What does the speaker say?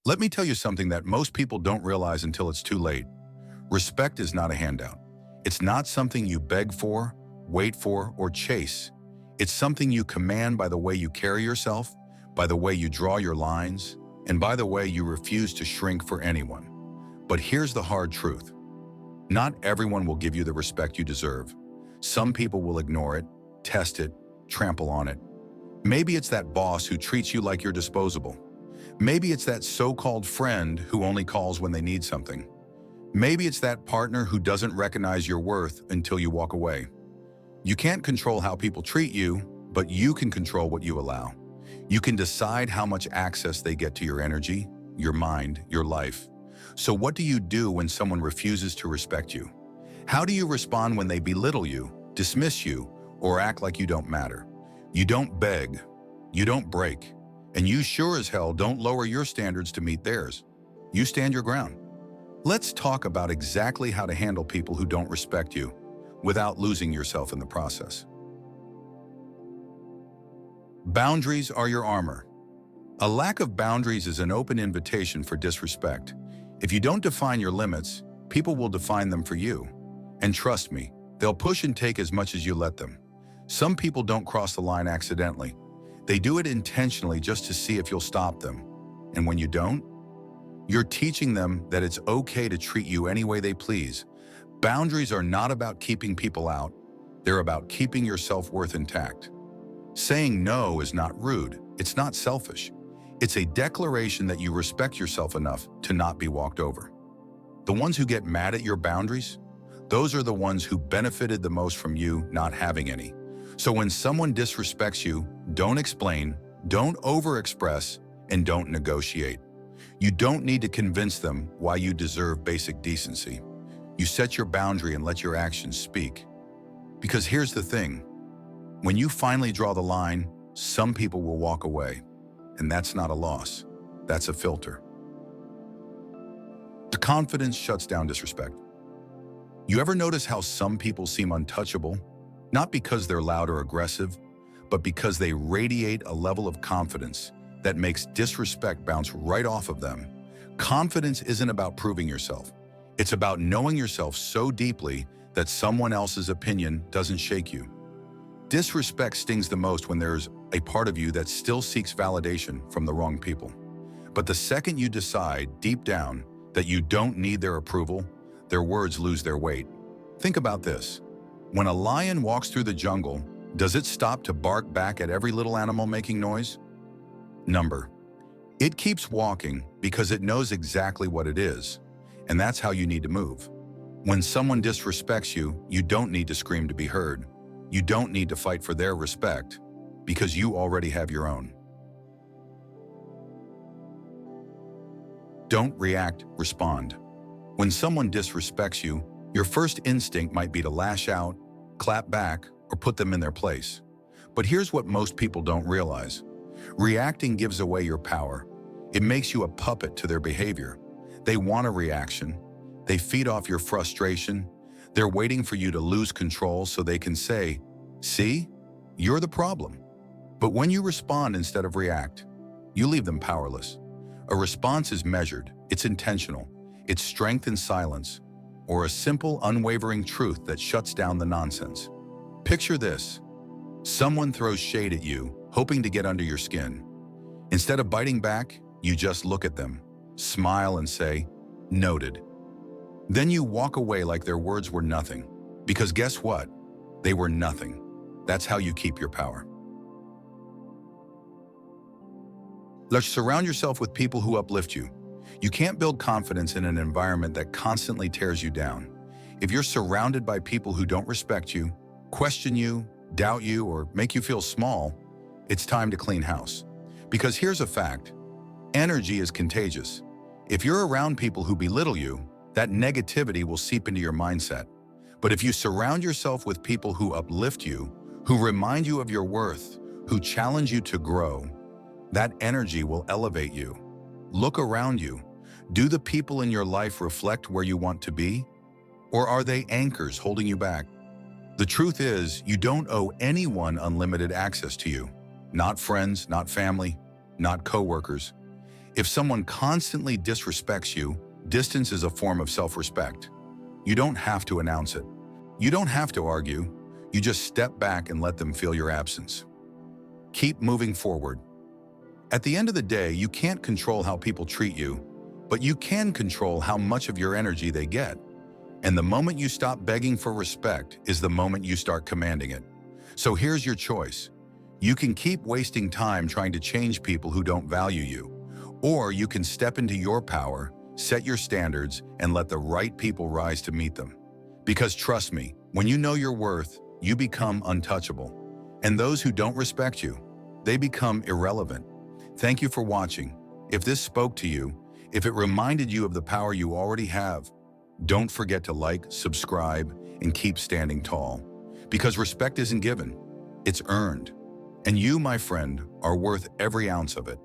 Let me tell you something that most people don't realize until it's too late. Respect is not a handout. It's not something you beg for, wait for, or chase. It's something you command by the way you carry yourself, by the way you draw your lines, and by the way you refuse to shrink for anyone. But here's the hard truth. Not everyone will give you the respect you deserve. Some people will ignore it, test it, trample on it. Maybe it's that boss who treats you like you're disposable. Maybe it's that so-called friend who only calls when they need something. Maybe it's that partner who doesn't recognize your worth until you walk away. You can't control how people treat you, but you can control what you allow. You can decide how much access they get to your energy, your mind, your life. So what do you do when someone refuses to respect you? How do you respond when they belittle you, dismiss you, or act like you don't matter? You don't beg, you don't break, and you sure as hell don't lower your standards to meet theirs. You stand your ground. Let's talk about exactly how to handle people who don't respect you without losing yourself in the process. Boundaries are your armor. A lack of boundaries is an open invitation for disrespect. If you don't define your limits, people will define them for you. And trust me, they'll push and take as much as you let them. Some people don't cross the line accidentally. They do it intentionally just to see if you'll stop them. And when you don't, you're teaching them that it's okay to treat you any way they please. Boundaries are not about keeping people out. They're about keeping your self-worth intact. Saying no is not rude. It's not selfish. It's a declaration that you respect yourself enough to not be walked over. The ones who get mad at your boundaries, those are the ones who benefited the most from you not having any. So when someone disrespects you, don't explain, don't overexpress, and don't negotiate. You don't need to convince them why you deserve basic decency. You set your boundary and let your actions speak. Because here's the thing, when you finally draw the line, some people will walk away. And that's not a loss, that's a filter. The confidence shuts down disrespect. You ever notice how some people seem untouchable? Not because they're loud or aggressive, but because they radiate a level of confidence that makes disrespect bounce right off of them. Confidence isn't about proving yourself. It's about knowing yourself so deeply that someone else's opinion doesn't shake you. Disrespect stings the most when there's a part of you that still seeks validation from the wrong people. But the second you decide, deep down, that you don't need their approval, their words lose their weight. Think about this. When a lion walks through the jungle, does it stop to bark back at every little animal making noise? Number. It keeps walking because it knows exactly what it is, and that's how you need to move. When someone disrespects you, you don't need to scream to be heard. You don't need to fight for their respect, because you already have your own. Don't react, respond. When someone disrespects you, your first instinct might be to lash out, clap back, or put them in their place. But here's what most people don't realize. Reacting gives away your power. It makes you a puppet to their behavior. They want a reaction. They feed off your frustration. They're waiting for you to lose control so they can say, "See, you're the problem." But when you respond instead of react, you leave them powerless. A response is measured, it's intentional, it's strength in silence, or a simple, unwavering truth that shuts down the nonsense. Picture this. Someone throws shade at you, hoping to get under your skin. Instead of biting back, you just look at them, smile and say, "Noted." Then you walk away like their words were nothing. Because guess what? They were nothing. That's how you keep your power. Let's surround yourself with people who uplift you. You can't build confidence in an environment that constantly tears you down. If you're surrounded by people who don't respect you, question you, doubt you, or make you feel small, it's time to clean house. Because here's a fact, energy is contagious. If you're around people who belittle you, that negativity will seep into your mindset. But if you surround yourself with people who uplift you, who remind you of your worth, who challenge you to grow, that energy will elevate you. Look around you. Do the people in your life reflect where you want to be? Or are they anchors holding you back? The truth is, you don't owe anyone unlimited access to you. Not friends, not family, not coworkers. If someone constantly disrespects you, distance is a form of self-respect. You don't have to announce it. You don't have to argue. You just step back and let them feel your absence. Keep moving forward. At the end of the day, you can't control how people treat you, but you can control how much of your energy they get. And the moment you stop begging for respect is the moment you start commanding it. So here's your choice. You can keep wasting time trying to change people who don't value you, or you can step into your power, set your standards, and let the right people rise to meet them. Because trust me, when you know your worth, you become untouchable. And those who don't respect you, they become irrelevant. Thank you for watching. If this spoke to you, if it reminded you of the power you already have, don't forget to like, subscribe, and keep standing tall. Because respect isn't given, it's earned. And you, my friend, are worth every ounce of it.